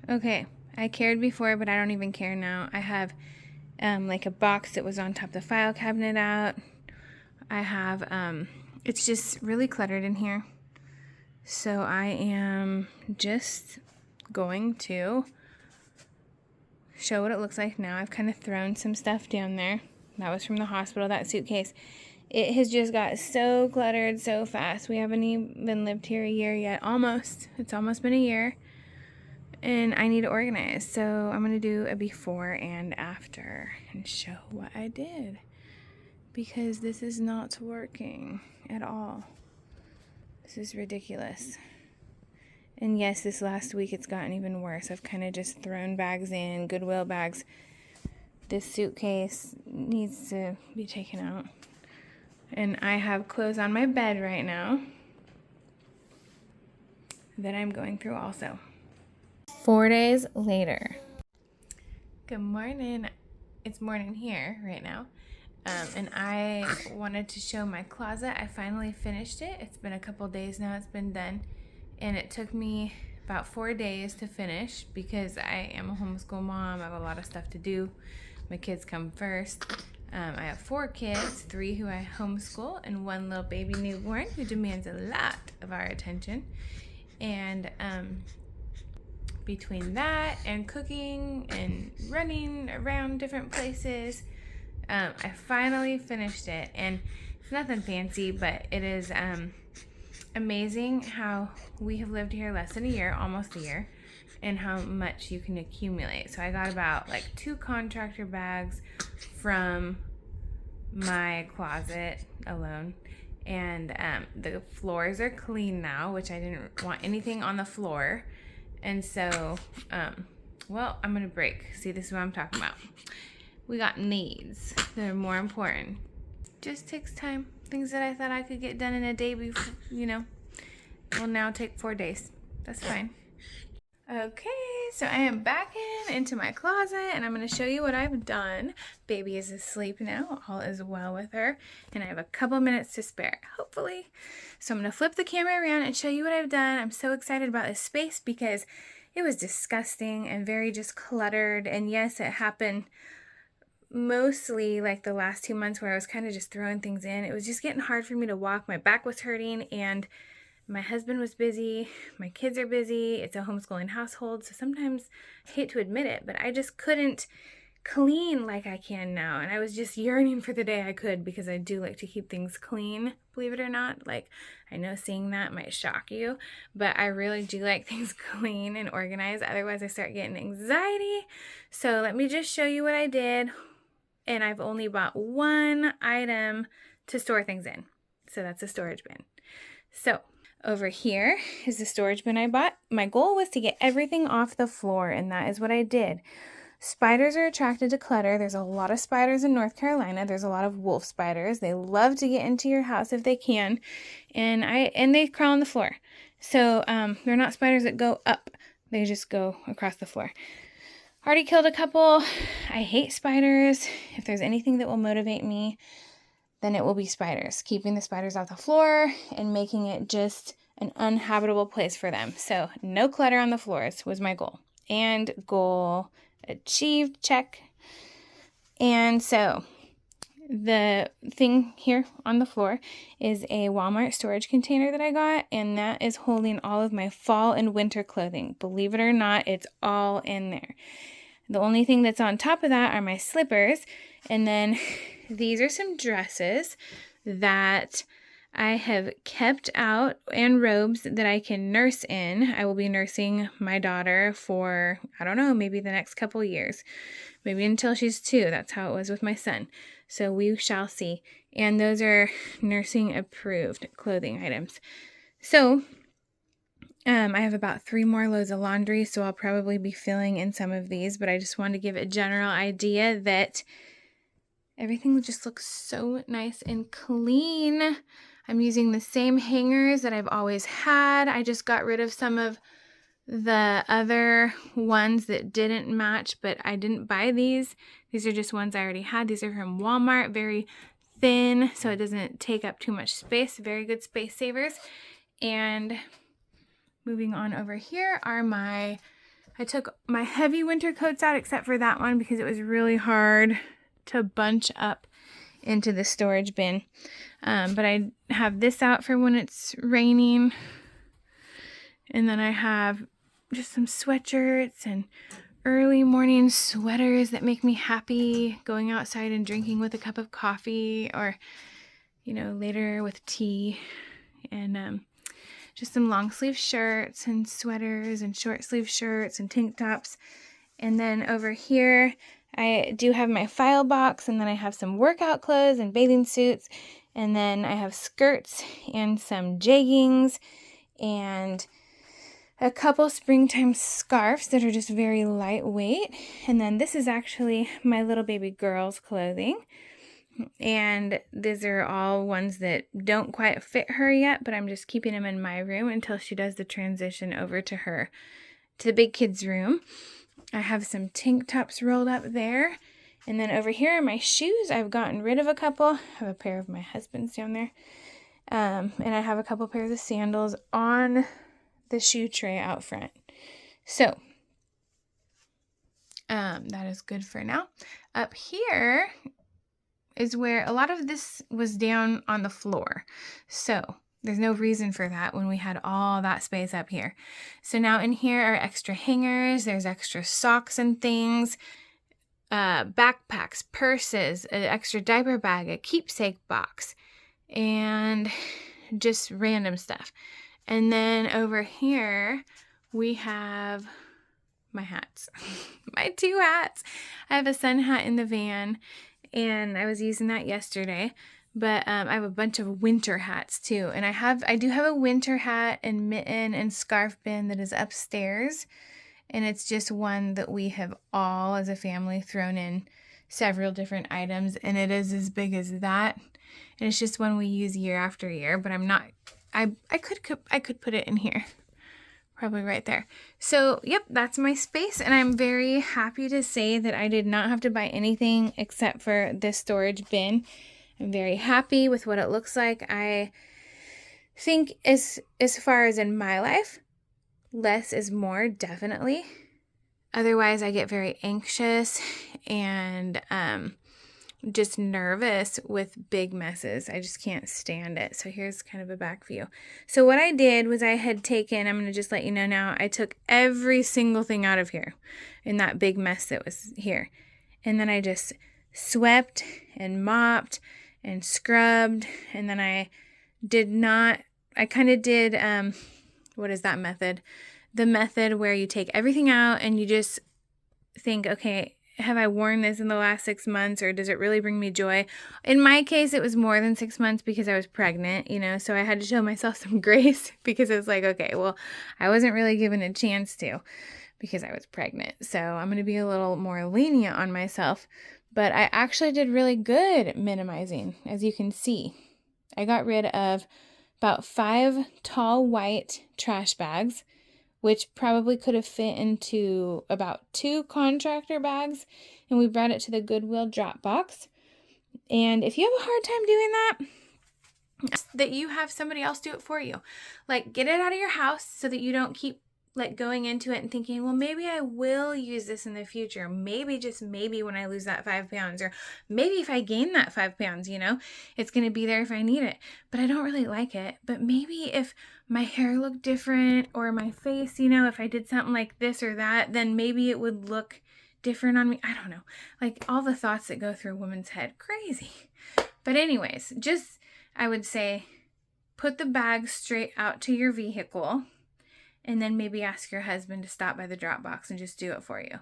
Okay, I cared before, but I don't even care now. I have like a box that was on top of the file cabinet out. I have, it's just really cluttered in here. So I am just going to show what it looks like now. I've kind of thrown some stuff down there. That was from the hospital, that suitcase. It has just got so cluttered so fast. We haven't even lived here a year yet. Almost. It's almost been a year. And I need to organize. So I'm going to do a before and after and show what I did. Because this is not working at all. This is ridiculous. And yes, this last week it's gotten even worse. I've kind of just thrown bags in, Goodwill bags. This suitcase needs to be taken out. And I have clothes on my bed right now that I'm going through also. 4 days later. Good morning. It's morning here right now. And I wanted to show my closet. I finally finished it. It's been a couple days now it's been done. And it took me about 4 days to finish because I am a homeschool mom. I have a lot of stuff to do. My kids come first. I have 4 kids, 3 who I homeschool, and 1 little baby newborn who demands a lot of our attention. And between that and cooking and running around different places, I finally finished it. And it's nothing fancy, but it is amazing how we have lived here less than a year, almost a year, and how much you can accumulate. So I got about like 2 contractor bags from my closet alone. And the floors are clean now, which I didn't want anything on the floor. And so, well, I'm going to break. See, this is what I'm talking about. We got needs that are more important. Just takes time. Things that I thought I could get done in a day before, will now take 4 days. That's fine. Okay, so I am back into my closet, and I'm going to show you what I've done. Baby is asleep now. All is well with her, and I have a couple minutes to spare, hopefully. So I'm going to flip the camera around and show you what I've done. I'm so excited about this space because it was disgusting and very just cluttered. And yes, it happened mostly like the last 2 months where I was kind of just throwing things in. It was just getting hard for me to walk. My back was hurting, and my husband was busy, my kids are busy, it's a homeschooling household, so sometimes I hate to admit it, but I just couldn't clean like I can now, and I was just yearning for the day I could because I do like to keep things clean, believe it or not. Like, I know saying that might shock you, but I really do like things clean and organized, otherwise I start getting anxiety. So let me just show you what I did, and I've only bought 1 item to store things in, so that's a storage bin. So over here is the storage bin I bought. My goal was to get everything off the floor, and that is what I did. Spiders are attracted to clutter. There's a lot of spiders in North Carolina. There's a lot of wolf spiders. They love to get into your house if they can, and they crawl on the floor. So they're not spiders that go up. They just go across the floor. Already killed a couple. I hate spiders. If there's anything that will motivate me, then it will be spiders. Keeping the spiders off the floor and making it just an uninhabitable place for them. So no clutter on the floors was my goal. And goal achieved, check. And so the thing here on the floor is a Walmart storage container that I got, and that is holding all of my fall and winter clothing. Believe it or not, it's all in there. The only thing that's on top of that are my slippers, and then these are some dresses that I have kept out and robes that I can nurse in. I will be nursing my daughter for, I don't know, maybe the next couple years. Maybe until she's 2. That's how it was with my son. So we shall see. And those are nursing approved clothing items. So I have about 3 more loads of laundry, so I'll probably be filling in some of these, but I just wanted to give a general idea that everything just looks so nice and clean. I'm using the same hangers that I've always had. I just got rid of some of the other ones that didn't match, but I didn't buy these. These are just ones I already had. These are from Walmart, very thin, so it doesn't take up too much space. Very good space savers. And moving on over here are I I took my heavy winter coats out except for that one because it was really hard to bunch up into the storage bin. But I have this out for when it's raining. And then I have just some sweatshirts and early morning sweaters that make me happy, going outside and drinking with a cup of coffee, or, you know, later with tea. And just some long sleeve shirts and sweaters and short sleeve shirts and tank tops. And then over here, I do have my file box, and then I have some workout clothes and bathing suits. And then I have skirts and some jeggings and a couple springtime scarves that are just very lightweight. And then this is actually my little baby girl's clothing. And these are all ones that don't quite fit her yet, but I'm just keeping them in my room until she does the transition over to the big kids' room. I have some tank tops rolled up there. And then over here are my shoes. I've gotten rid of a couple. I have a pair of my husband's down there. And I have a couple pairs of sandals on the shoe tray out front. So that is good for now. Up here is where a lot of this was down on the floor. So there's no reason for that when we had all that space up here. So now in here are extra hangers. There's extra socks and things, backpacks, purses, an extra diaper bag, a keepsake box, and just random stuff. And then over here, we have my hats, my 2 hats. I have a sun hat in the van, and I was using that yesterday, but I have a bunch of winter hats too. And I do have a winter hat and mitten and scarf bin that is upstairs, and it's just one that we have all as a family thrown in several different items, and it is as big as that. And it's just one we use year after year, but I could put it in here, probably right there. So, yep, that's my space, and I'm very happy to say that I did not have to buy anything except for this storage bin. I'm very happy with what it looks like. I think as far as in my life, less is more, definitely. Otherwise, I get very anxious and just nervous with big messes. I just can't stand it. So here's kind of a back view. So what I did was I'm going to just let you know now, I took every single thing out of here in that big mess that was here. And then I just swept and mopped and scrubbed. And then I kind of did, what is that method? The method where you take everything out and you just think, okay, have I worn this in the last 6 months, or does it really bring me joy? In my case, it was more than 6 months because I was pregnant, so I had to show myself some grace because it's like, okay, well, I wasn't really given a chance to because I was pregnant. So I'm going to be a little more lenient on myself, but I actually did really good at minimizing, as you can see. I got rid of about 5 tall white trash bags, which probably could have fit into about 2 contractor bags, and we brought it to the Goodwill drop box. And if you have a hard time doing that you have somebody else do it for you. Like, get it out of your house so that you don't keep going into it and thinking, well, maybe I will use this in the future. Maybe, just maybe, when I lose that 5 pounds, or maybe if I gain that 5 pounds, it's going to be there if I need it. But I don't really like it. But maybe if my hair looked different, or my face, if I did something like this or that, then maybe it would look different on me. I don't know. Like, all the thoughts that go through a woman's head. Crazy. But anyways, I would say, put the bag straight out to your vehicle, and then maybe ask your husband to stop by the drop box and just do it for you.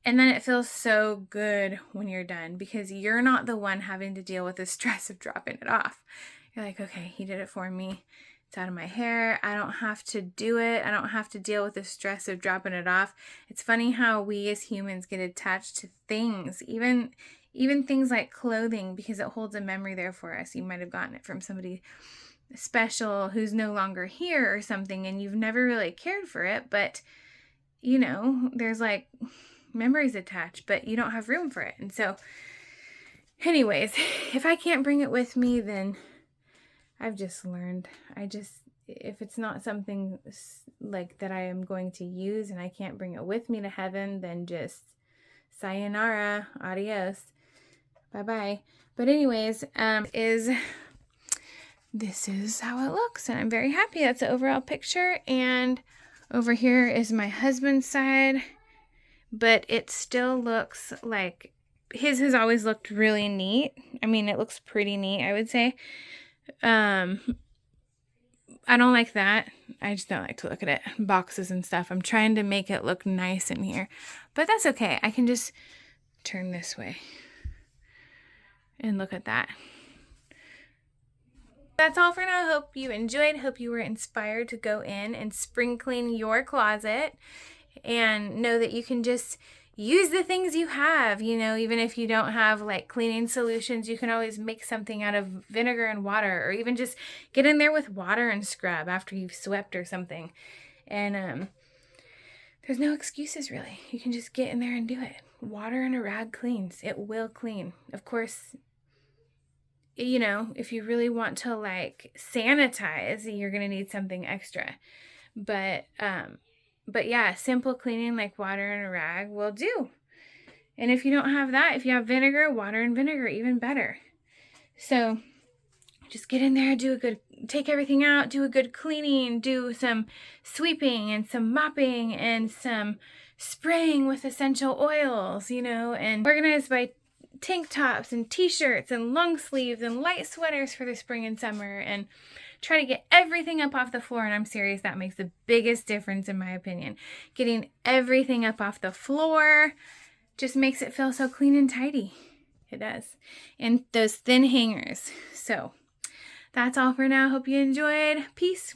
And then it feels so good when you're done, because you're not the one having to deal with the stress of dropping it off. You're like, okay, he did it for me. It's out of my hair. I don't have to do it. I don't have to deal with the stress of dropping it off. It's funny how we as humans get attached to things, even things like clothing, because it holds a memory there for us. You might have gotten it from somebody special who's no longer here or something, and you've never really cared for it, but there's like memories attached, but you don't have room for it. And so anyways, if I can't bring it with me, then I've just learned if it's not something like that I am going to use and I can't bring it with me to heaven, then just sayonara, adios, bye-bye. But anyways, this is how it looks, and I'm very happy. That's the overall picture, and over here is my husband's side, but it still looks like his has always looked really neat. I mean, it looks pretty neat, I would say. I don't like that. I just don't like to look at it. Boxes and stuff. I'm trying to make it look nice in here. But that's okay. I can just turn this way and look at that. That's all for now. Hope you enjoyed. Hope you were inspired to go in and spring clean your closet and know that you can just use the things you have, you know, even if you don't have like cleaning solutions, you can always make something out of vinegar and water, or even just get in there with water and scrub after you've swept or something. And there's no excuses really. You can just get in there and do it. Water and a rag cleans. It will clean. Of course, you know, if you really want to like sanitize, you're going to need something extra. But yeah, simple cleaning like water and a rag will do. And if you don't have that, if you have vinegar, water and vinegar, even better. So just get in there, take everything out, do a good cleaning, do some sweeping and some mopping and some spraying with essential oils, you know, and organize by tank tops and t-shirts and long sleeves and light sweaters for the spring and summer, and try to get everything up off the floor. And I'm serious, that makes the biggest difference in my opinion. Getting everything up off the floor just makes it feel so clean and tidy. It does. And those thin hangers. So that's all for now. Hope you enjoyed. Peace.